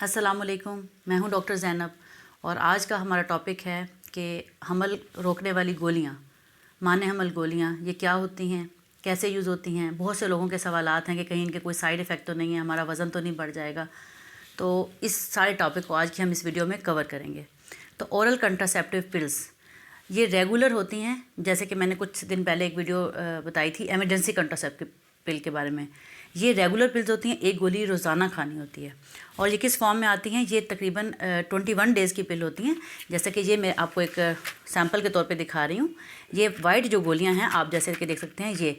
अस्सलामुअलैकुम, मैं हूं डॉक्टर ज़ैनब और आज का हमारा टॉपिक है कि हमल रोकने वाली गोलियां, माने हमल गोलियां ये क्या होती हैं, कैसे यूज़ होती हैं। बहुत से लोगों के सवालात हैं कि कहीं इनके कोई साइड इफ़ेक्ट तो नहीं है, हमारा वज़न तो नहीं बढ़ जाएगा। तो इस सारे टॉपिक को आज की हम इस वीडियो में कवर करेंगे। तो ओरल कंट्रासेप्टिव पिल्स ये रेगुलर होती हैं, जैसे कि मैंने कुछ दिन पहले एक वीडियो बताई थी एमरजेंसी कंट्रासेप्टिव पिल के बारे में। ये रेगुलर पिल्स होती हैं, एक गोली रोज़ाना खानी होती है। और ये किस फॉर्म में आती हैं? ये तकरीबन 21 डेज़ की पिल होती हैं। जैसे कि ये मैं आपको एक सैम्पल के तौर पे दिखा रही हूँ। ये वाइट जो गोलियाँ हैं आप जैसे कि देख सकते हैं,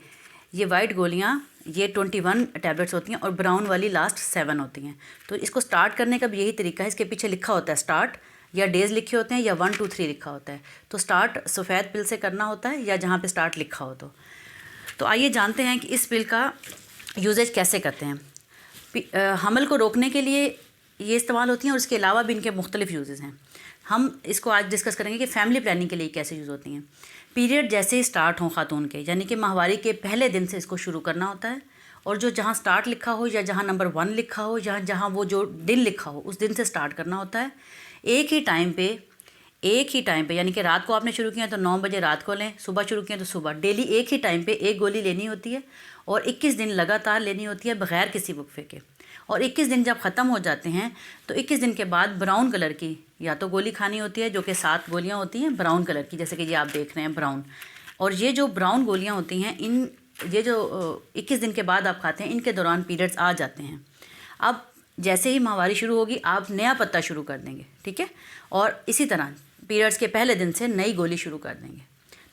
ये वाइट गोलियाँ ये 21 टैबलेट्स होती हैं और ब्राउन वाली लास्ट 7 होती हैं। तो इसको स्टार्ट करने का भी यही तरीका है। इसके पीछे लिखा होता है स्टार्ट, या डेज़ लिखे होते हैं या 1 2 3 लिखा होता है। तो स्टार्ट सफ़ेद पिल से करना होता है या जहाँ पे स्टार्ट लिखा हो। तो आइए जानते हैं कि इस पिल का यूजेज कैसे करते हैं। हमल को रोकने के लिए ये इस्तेमाल होती हैं और इसके अलावा भी इनके मुख्तलिफ यूजेज़ हैं। हम इसको आज डिस्कस करेंगे कि फैमिली प्लानिंग के लिए कैसे यूज़ होती हैं। पीरियड जैसे ही स्टार्ट हों खातून के, यानी कि माहवारी के पहले दिन से इसको शुरू करना होता है। और जो जहाँ स्टार्ट लिखा हो या जहाँ नंबर 1 लिखा हो या जहाँ वो जो दिन लिखा हो उस दिन से स्टार्ट करना होता है। एक ही टाइम पे यानी कि रात को आपने शुरू किया तो 9 बजे रात को लें, सुबह शुरू किया तो सुबह। डेली एक ही टाइम पे एक गोली लेनी होती है और 21 दिन लगातार लेनी होती है बग़ैर किसी वक्फे के। और 21 दिन जब ख़त्म हो जाते हैं तो 21 दिन के बाद ब्राउन कलर की या तो गोली खानी होती है, जो कि 7 गोलियां होती हैं ब्राउन कलर की, जैसे कि ये आप देख रहे हैं ब्राउन। और ये जो ब्राउन गोलियां होती हैं, ये जो 21 दिन के बाद आप खाते हैं, इनके दौरान पीरियड्स आ जाते हैं। अब जैसे ही माहवारी शुरू होगी आप नया पत्ता शुरू कर देंगे, ठीक है। और इसी तरह पीरियड्स के पहले दिन से नई गोली शुरू कर देंगे।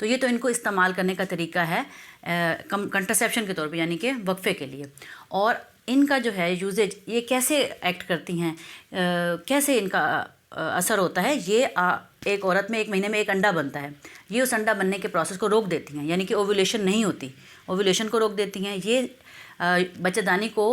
तो ये तो इनको इस्तेमाल करने का तरीका है कंट्रासेप्शन के तौर पे, यानी कि वक्फे के लिए। और इनका जो है यूजेज, ये कैसे एक्ट करती हैं, कैसे इनका असर होता है। ये एक औरत में 1 महीने में एक अंडा बनता है। ये उस अंडा बनने के प्रोसेस को रोक देती हैं, यानी कि ओव्यूलेशन नहीं होती, ओव्यूलेशन को रोक देती हैं। ये बच्चेदानी को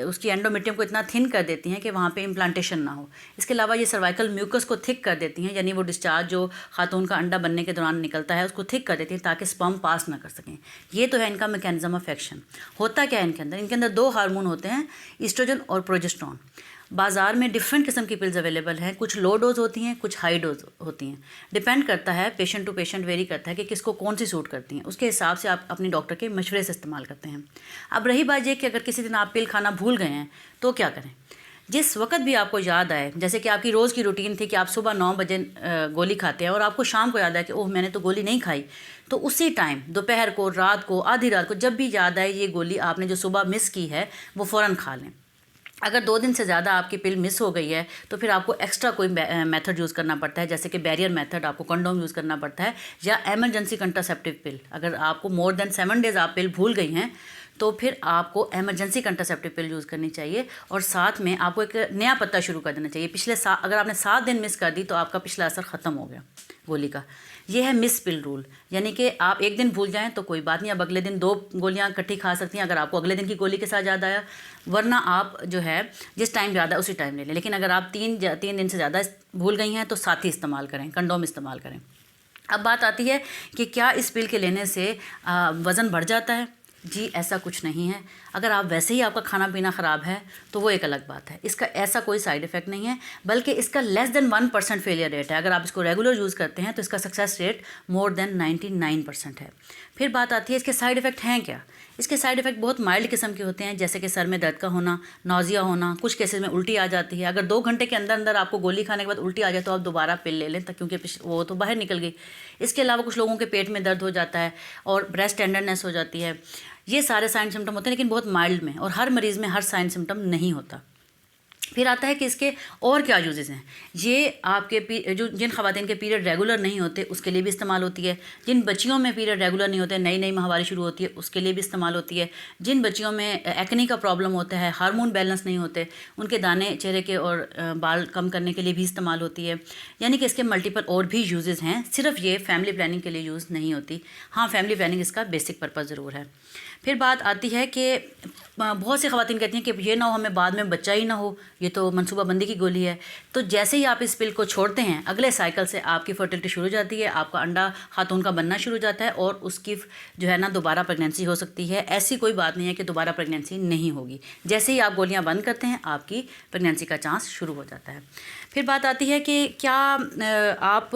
उसकी एंडोमेट्रियम को इतना थिन कर देती हैं कि वहाँ पे इम्प्लांटेशन ना हो। इसके अलावा ये सर्वाइकल म्यूकस को थिक कर देती हैं, यानी वो डिस्चार्ज जो खातून का अंडा बनने के दौरान निकलता है उसको थिक कर देती हैं ताकि स्पर्म पास ना कर सकें। ये तो है इनका मैकेनिज्म ऑफ एक्शन। होता क्या है इनके अंदर 2 हार्मोन होते हैं, ईस्ट्रोजन और प्रोजेस्टेरोन। बाज़ार में डिफरेंट किस्म की पिल्स अवेलेबल हैं, कुछ लो डोज होती हैं, कुछ हाई डोज होती हैं। डिपेंड करता है, पेशेंट टू पेशेंट वेरी करता है कि किसको कौन सी सूट करती हैं। उसके हिसाब से आप अपने डॉक्टर के मशवरे से इस्तेमाल करते हैं। अब रही बात ये कि अगर किसी दिन आप पिल खाना भूल गए हैं तो क्या करें। जिस वक्त भी आपको याद आए, जैसे कि आपकी रोज़ की रूटीन थी कि आप सुबह 9 बजे गोली खाते हैं और आपको शाम को याद आए कि ओह मैंने तो गोली नहीं खाई, तो उसी टाइम दोपहर को, रात को, आधी रात को, जब भी याद आए ये गोली आपने जो सुबह मिस की है वो फ़ौरन खा लें। अगर 2 दिन से ज़्यादा आपकी पिल मिस हो गई है तो फिर आपको एक्स्ट्रा कोई मेथड यूज़ करना पड़ता है, जैसे कि बैरियर मेथड, आपको कंडोम यूज़ करना पड़ता है, या एमरजेंसी कंट्रासेप्टिव पिल। अगर आपको मोर देन 7 डेज़ आप पिल भूल गई हैं तो फिर आपको एमरजेंसी कंट्रासेप्टिव पिल यूज़ करनी चाहिए। और साथ में आपको एक नया पत्ता शुरू कर देना चाहिए। अगर आपने 7 दिन मिस कर दी तो आपका पिछला असर ख़त्म हो गया गोली का। ये है मिस पिल रूल, यानी कि आप एक दिन भूल जाएं तो कोई बात नहीं, अब अगले दिन 2 गोलियां इकट्ठी खा सकती हैं अगर आपको अगले दिन की गोली के साथ याद आया। वरना आप जो है जिस टाइम याद आया उसी टाइम ले लें। लेकिन अगर आप 3 दिन से ज़्यादा भूल गई हैं तो साथ ही इस्तेमाल करें, कंडोम इस्तेमाल करें। अब बात आती है कि क्या इस पिल के लेने से वज़न बढ़ जाता है। जी ऐसा कुछ नहीं है। अगर आप वैसे ही आपका खाना पीना ख़राब है तो वो एक अलग बात है। इसका ऐसा कोई साइड इफ़ेक्ट नहीं है, बल्कि इसका लेस देन 1% फेलियर रेट है। अगर आप इसको रेगुलर यूज़ करते हैं तो इसका सक्सेस रेट मोर देन 99% है। फिर बात आती है इसके साइड इफ़ेक्ट हैं क्या। इसके साइड इफ़ेक्ट बहुत माइल्ड किस्म के होते हैं, जैसे कि सर में दर्द का होना, नौजिया होना, कुछ केसेस में उल्टी आ जाती है। अगर 2 घंटे के अंदर अंदर आपको गोली खाने के बाद उल्टी आ जाए तो आप दोबारा पिल ले लें, क्योंकि वो तो बाहर निकल गई। इसके अलावा कुछ लोगों के पेट में दर्द हो जाता है और ब्रेस्ट टेंडरनेस हो जाती है। ये सारे साइन सिम्टम होते हैं, लेकिन बहुत माइल्ड में, और हर मरीज़ में हर साइन सिम्टम नहीं होता। फिर आता है कि इसके और क्या यूजेस हैं। ये आपके जिन ख़वातीन के पीरियड रेगुलर नहीं होते उसके लिए भी इस्तेमाल होती है। जिन बच्चियों में पीरियड रेगुलर नहीं होते, नई नई माहवारी शुरू होती है, उसके लिए भी इस्तेमाल होती है। जिन बच्चियों में एक्ने का प्रॉब्लम होता है, हार्मोन बैलेंस नहीं होते, उनके दाने चेहरे के और बाल कम करने के लिए भी इस्तेमाल होती है। यानी कि इसके मल्टीपल और भी यूजेस हैं, सिर्फ ये फैमिली प्लानिंग के लिए यूज़ नहीं होती। हाँ, फैमिली प्लानिंग इसका बेसिक पर्पज़ ज़रूर है। फिर बात आती है कि बहुत सी ख़वातीन कहती हैं कि ये ना हो हमें बाद में बच्चा ही ना हो, ये तो मनसूबाबंदी की गोली है। तो जैसे ही आप इस पिल को छोड़ते हैं, अगले साइकिल से आपकी फर्टिलिटी शुरू हो जाती है, आपका अंडा खातून का बनना शुरू हो जाता है और उसकी जो है ना दोबारा प्रेगनेंसी हो सकती है। ऐसी कोई बात नहीं है कि दोबारा प्रेगनेंसी नहीं होगी। जैसे ही आप गोलियाँ बंद करते हैं, आपकी प्रेगनेंसी का चांस शुरू हो जाता है। फिर बात आती है कि क्या आप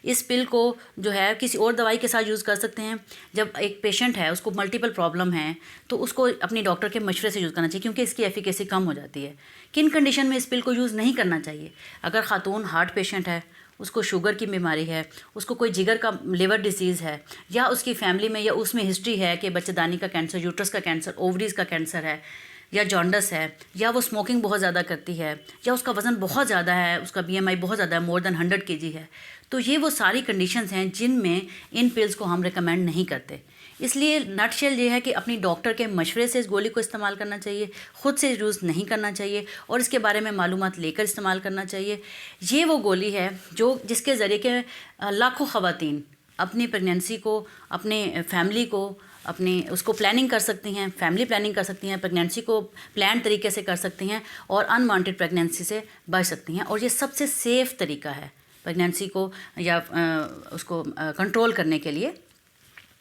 इस पिल को जो है किसी और दवाई के साथ यूज़ कर सकते हैं। जब एक पेशेंट है, उसको मल्टीपल प्रॉब्लम है, तो उसको अपनी डॉक्टर के मशवरे से यूज़ करना चाहिए, क्योंकि इसकी एफिकेसी कम हो जाती है। किन कंडीशन में इस पिल को यूज़ नहीं करना चाहिए? अगर खातून हार्ट पेशेंट है, उसको शुगर की बीमारी है, उसको कोई जिगर का लिवर डिसीज़ है, या उसकी फैमिली में या उसमें हिस्ट्री है कि बच्चेदानी का कैंसर, यूट्रस का कैंसर, ओवरीज़ का कैंसर है, या जॉन्डस है, या वो स्मोकिंग बहुत ज़्यादा करती है, या उसका वज़न बहुत ज़्यादा है, उसका BMI बहुत ज़्यादा है, मोर देन 100 kg है, तो ये वो सारी कंडीशंस हैं जिनमें इन पिल्स को हम रिकमेंड नहीं करते। इसलिए नटशेल ये है कि अपनी डॉक्टर के मशवरे से इस गोली को इस्तेमाल करना चाहिए, ख़ुद से यूज़ नहीं करना चाहिए और इसके बारे में मालूमात लेकर इस्तेमाल करना चाहिए। ये वो गोली है जिसके ज़रिए के लाखों ख़वातीन अपनी प्रेगनेंसी को, अपने फैमिली को, अपनी उसको प्लानिंग कर सकती हैं, फैमिली प्लानिंग कर सकती हैं, प्रेगनेंसी को प्लान तरीके से कर सकती हैं और अनवांटेड प्रेगनेंसी से बच सकती हैं। और ये सबसे सेफ़ तरीका है प्रेगनेंसी को या उसको कंट्रोल करने के लिए।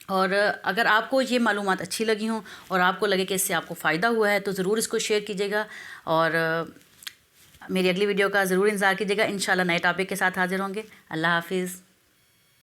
और अगर आपको ये मालूमात अच्छी लगी हों और आपको लगे कि इससे आपको फ़ायदा हुआ है, तो ज़रूर इसको शेयर कीजिएगा और मेरी अगली वीडियो का ज़रूर इंतज़ार कीजिएगा। इंशाल्लाह नए टॉपिक के साथ हाज़िर होंगे। अल्लाह हाफ़िज़।